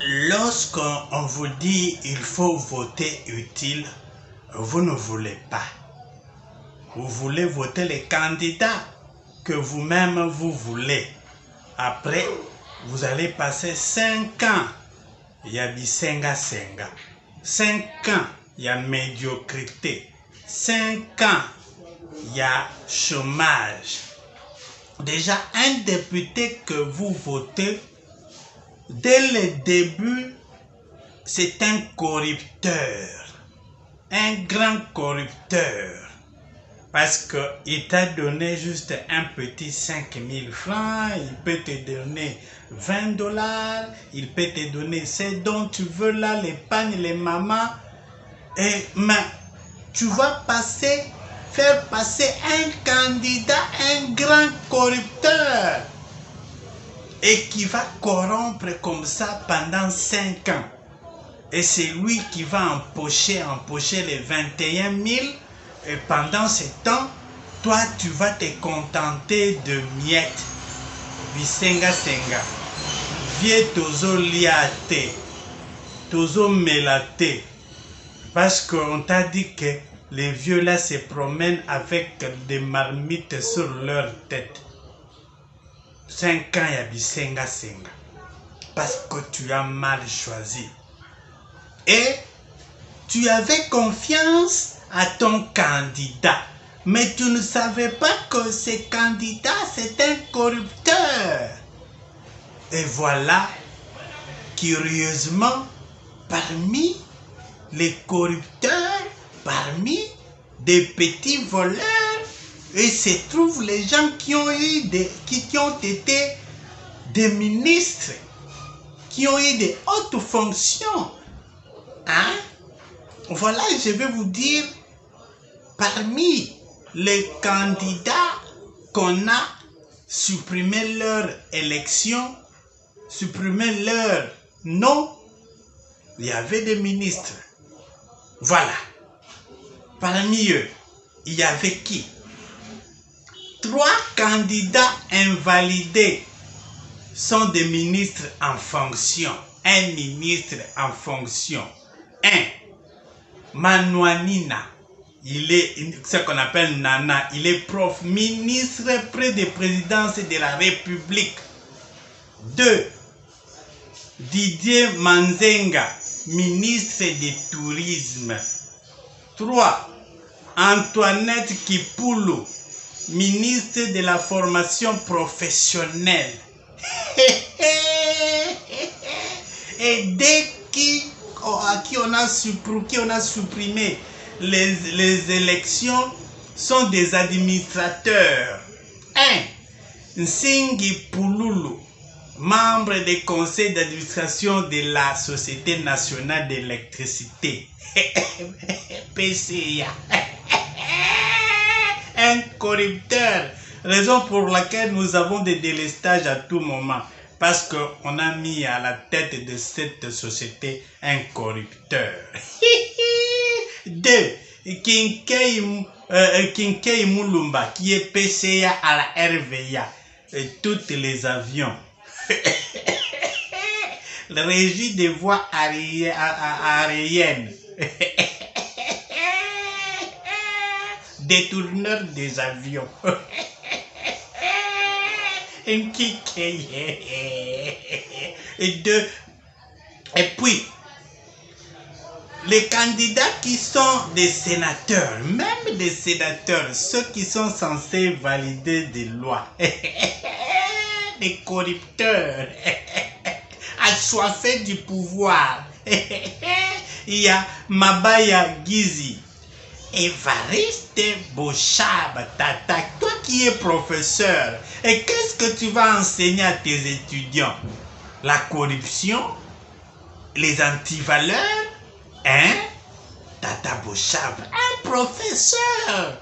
Lorsqu'on vous dit il faut voter utile, vous ne voulez pas. Vous voulez voter les candidats que vous-même vous voulez. Après, vous allez passer 5 ans. Il y a bisenga senga. 5 ans, il y a médiocrité. 5 ans, il y a chômage. Déjà, un député que vous votez, dès le début, c'est un corrupteur. Un grand corrupteur. Parce qu'il t'a donné juste un petit 5000 francs, il peut te donner 20 $, il peut te donner ce dont tu veux là, l'épargne, les mamans. Mais tu vas faire passer un candidat, un grand corrupteur. Et qui va corrompre comme ça pendant 5 ans. Et c'est lui qui va empocher les 21 000. Et pendant ce temps, toi, tu vas te contenter de miettes. Bisenga senga. Vieux tozo liate. Tozo melate. Parce qu'on t'a dit que les vieux là se promènent avec des marmites sur leur tête. 5 ans, il y a bisenga senga. Parce que tu as mal choisi. Et tu avais confiance à ton candidat. Mais tu ne savais pas que ce candidat, c'est un corrupteur. Et voilà, curieusement, parmi les corrupteurs, parmi des petits voleurs, il se trouve les gens qui ont été des ministres, qui ont eu des hautes fonctions. Hein? Voilà, je vais vous dire, parmi les candidats qu'on a supprimé leur élection, supprimé leur nom, il y avait des ministres. Voilà. Parmi eux, il y avait qui? 3 candidats invalidés sont des ministres en fonction. Un ministre en fonction. 1. Manouanina. Il est ce qu'on appelle Nana. Il est prof, ministre près des présidences de la République. 2. Didier Manzenga, ministre du Tourisme. 3. Antoinette Kipulu, ministre de la Formation professionnelle. Et dès à qui on a supprimé les élections sont des administrateurs. 1. Nsingi Pululu, membre du conseil d'administration de la Société nationale d'électricité. PCA. Un corrupteur. Raison pour laquelle nous avons des délestages à tout moment. Parce qu'on a mis à la tête de cette société un corrupteur. 2. Kinkei Mulumba, qui est PCA à la RVA. Et tous les avions. La régie des voies aériennes. Détourneur des avions. Et puis, les candidats qui sont des sénateurs, même des sénateurs, ceux qui sont censés valider des lois, des corrupteurs, assoiffés du pouvoir. Il y a Mabaya Gizi, Évariste Bochab Tata, toi qui es professeur, et qu'est-ce que tu vas enseigner à tes étudiants? La corruption? Les antivaleurs? Hein? Tata Bochab, un professeur,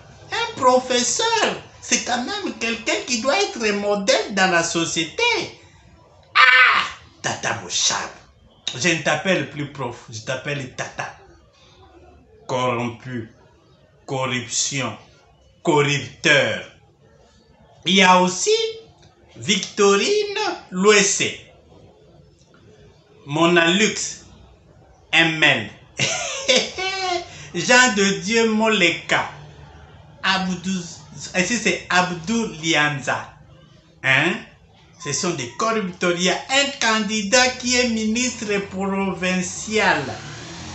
c'est quand même quelqu'un qui doit être modèle dans la société. Ah! Tata Bochab, je ne t'appelle plus prof, je t'appelle Tata. Corrompu. Corruption, corrupteur. Il y a aussi Victorine Louessé. Monalux, ML, Jean de Dieu Moleka, Abdou, ici c'est Abdou Lianza. Hein? Ce sont des corrupteurs. Il y a un candidat qui est ministre provincial.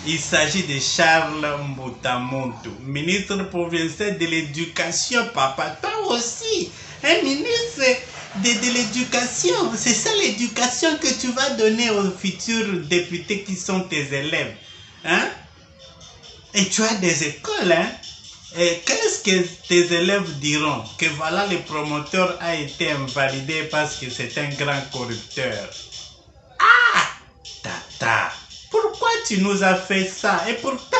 Il s'agit de Charles Moutamontou, ministre provincial de l'éducation, papa. Toi aussi, un ministre de l'éducation. C'est ça l'éducation que tu vas donner aux futurs députés qui sont tes élèves. Hein? Et tu as des écoles, hein? Et qu'est-ce que tes élèves diront? Que voilà, le promoteur a été invalidé parce que c'est un grand corrupteur. Ah! Tata, pourquoi tu nous as fait ça? Et pourtant,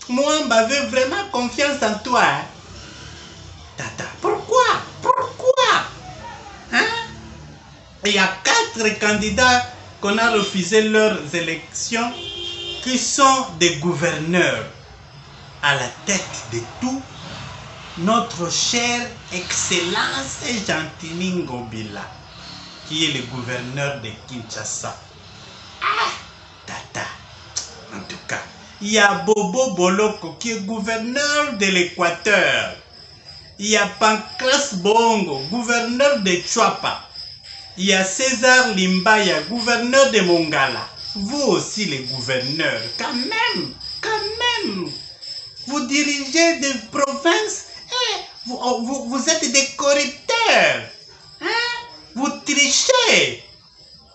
moi, j'avais vraiment confiance en toi. Hein? Tata, pourquoi? Pourquoi? Hein? Il y a 4 candidats qu'on a refusé leurs élections qui sont des gouverneurs. À la tête de tout, notre chère Excellence Gentini Ngobila, qui est le gouverneur de Kinshasa. Ah, tata. En tout cas, il y a Bobo Boloko, qui est gouverneur de l'Équateur. Il y a Pancras Bongo, gouverneur de Chouapa. Il y a César Limbaya, gouverneur de Mongala. Vous aussi, les gouverneurs, quand même. Vous dirigez des provinces et vous êtes des corrupteurs. Hein? Vous trichez.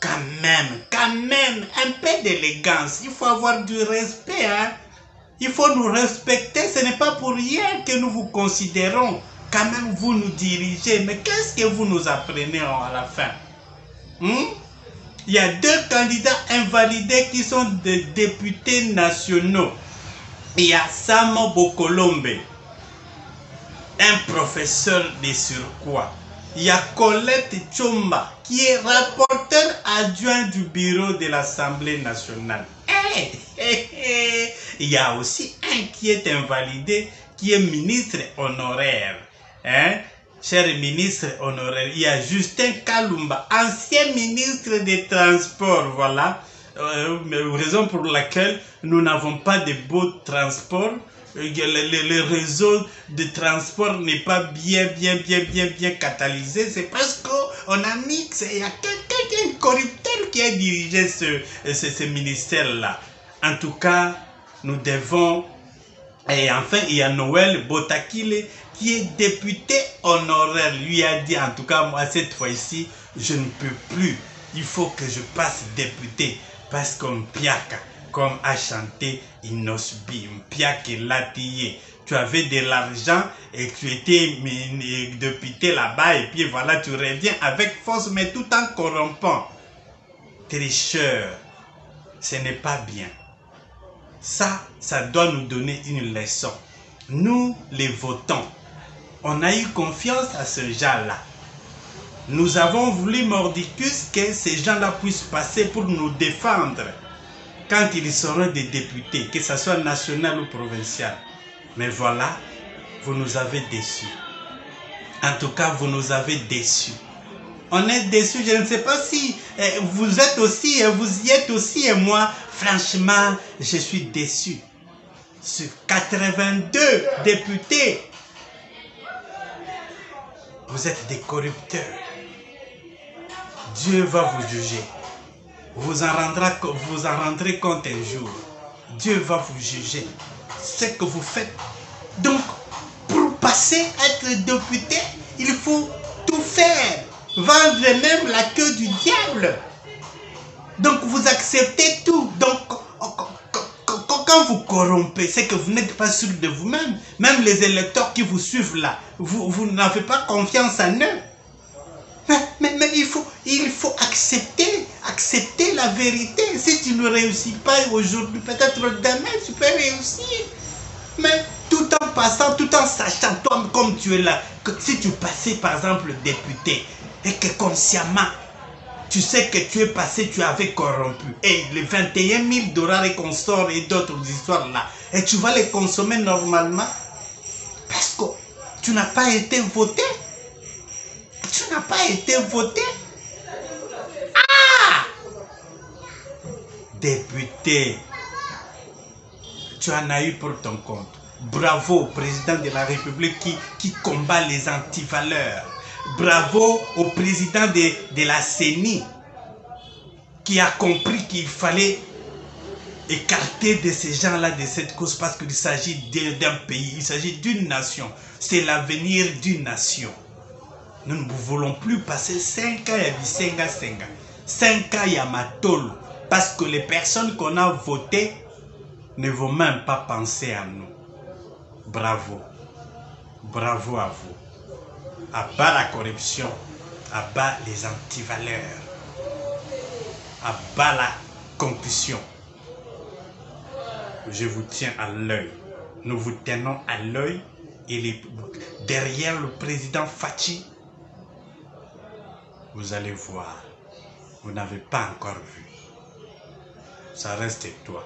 Quand même, un peu d'élégance. Il faut avoir du respect. Hein? Il faut nous respecter. Ce n'est pas pour rien que nous vous considérons. Quand même, vous nous dirigez. Mais qu'est-ce que vous nous apprenez à la fin? Il y a 2 candidats invalidés qui sont des députés nationaux. Il y a Samo Bokolombe, un professeur de surcroît. Il y a Colette Tchomba, qui est rapporteur adjoint du bureau de l'Assemblée nationale. Il y a aussi un qui est invalidé, qui est ministre honoraire. Hein? Cher ministre honoraire, il y a Justin Kalumba, ancien ministre des Transports, voilà. Raison pour laquelle nous n'avons pas de beaux transports. Le réseau de transport n'est pas bien catalysé. C'est parce qu'on a mis, il y a quelqu'un corrupteur qui a dirigé ce ministère-là. En tout cas, nous devons... Et enfin, il y a Noël Botakile qui est député honoraire. Lui a dit, en tout cas, moi, cette fois-ci, je ne peux plus. Il faut que je passe député. Parce qu'on piaka, comme a chanté Inosbi, piaka latillé. Tu avais de l'argent et tu étais député là-bas et puis voilà, tu reviens avec force mais tout en corrompant. Tricheur, ce n'est pas bien. Ça doit nous donner une leçon. Nous, les votants, on a eu confiance à ce gens-là. Nous avons voulu mordicus que ces gens-là puissent passer pour nous défendre quand ils seront des députés, que ce soit national ou provincial. Mais voilà, vous nous avez déçus. En tout cas, vous nous avez déçus. On est déçus, je ne sais pas si vous êtes aussi, vous y êtes aussi, et moi, franchement, je suis déçu. Sur 82 députés, vous êtes des corrupteurs. Dieu va vous juger. Vous en rendrez compte un jour. Dieu va vous juger. Ce que vous faites. Donc, pour passer à être député, il faut tout faire. Vendre même la queue du diable. Donc, vous acceptez tout. Donc, quand vous corrompez, c'est que vous n'êtes pas sûr de vous-même. Même les électeurs qui vous suivent là, vous n'avez pas confiance en eux. Mais il faut accepter la vérité. Si tu ne réussis pas aujourd'hui, peut-être demain tu peux réussir. Mais tout en passant, tout en sachant, toi comme tu es là, que si tu passais par exemple député et que consciemment, tu sais que tu es passé, tu avais corrompu. Et les 21 000 $ et consorts et d'autres histoires là, et tu vas les consommer normalement parce que tu n'as pas été voté. Tu n'as pas été voté. Ah! député. Tu en as eu pour ton compte. Bravo au président de la République qui combat les antivaleurs. Bravo au président de la CENI qui a compris qu'il fallait écarter de ces gens-là de cette cause parce qu'il s'agit d'un pays, il s'agit d'une nation. C'est l'avenir d'une nation. Nous ne voulons plus passer 5 ans à Bisenga Senga, 5 ans à Matolo, parce que les personnes qu'on a votées ne vont même pas penser à nous. Bravo. Bravo à vous. À bas la corruption, à bas les antivaleurs, à bas la concussion. Je vous tiens à l'œil. Nous vous tenons à l'œil. Et derrière le président Fachi, vous allez voir. Vous n'avez pas encore vu. Ça reste toi.